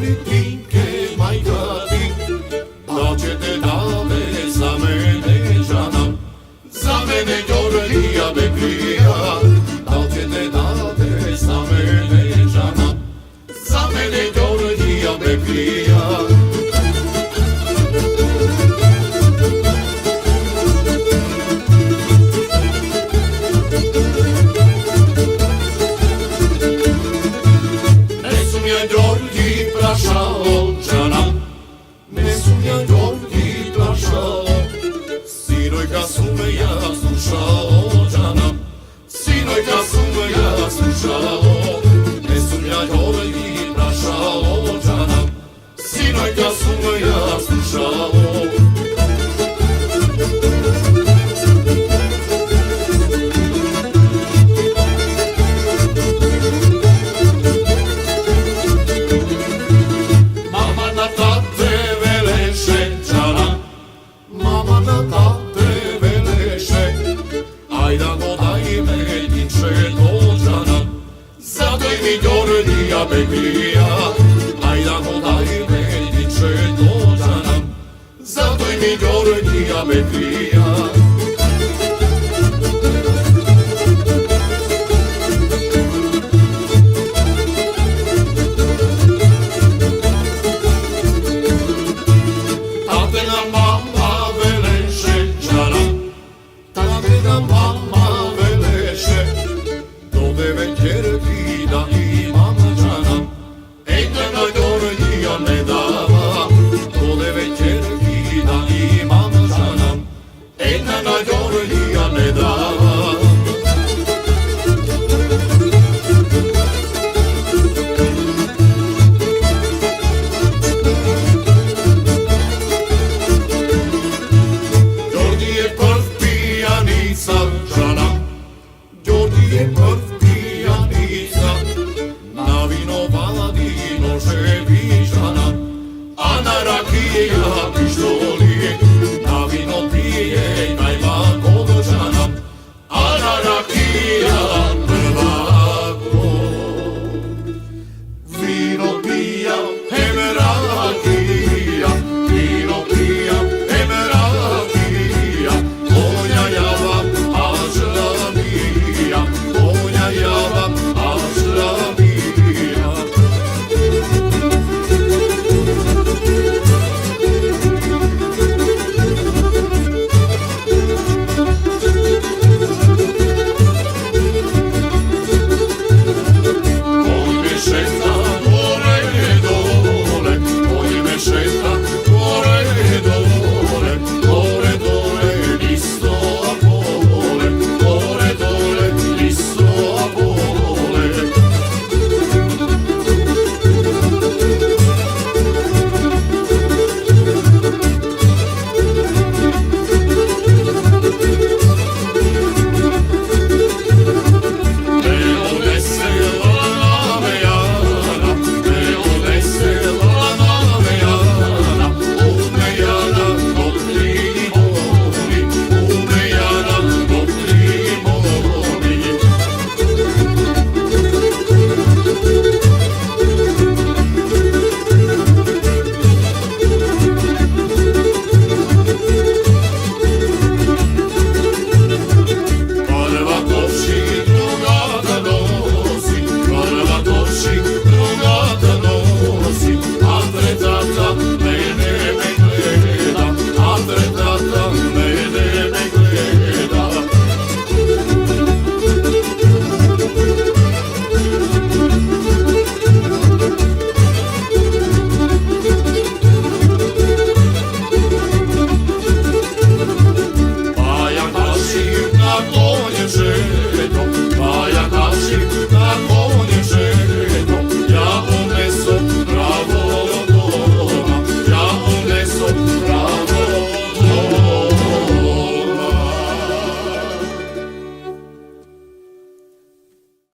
Tinke, majka ti, da će te dave za mene žanam, za mene Georgija Beklija, da će te dave za mene žanam, za mene Georgija Beklija. Georgi prašao džanam, ne sumnjam Georgi prašao, sinojka su me ja slušao džanam, sinojka su me ja slušao, ne sumnjam Georgi prašao džanam, sinojka su me ja slušao. Georgija Beklija, ajda hodaj meni če dođanam, zato i mi Georgija Beklija. Tate nam mama veleše džanam, tate nam mama veleše, do 9 kjerki da imam džanam, Engana Georgija ne dava, do 9 kjerki da imam džanam, Engana Georgija ne dava. Georgi je prv pijanica džanam, Georgi je prv pijanica, na vino Valadino ževi džanam, a na rakija pištoli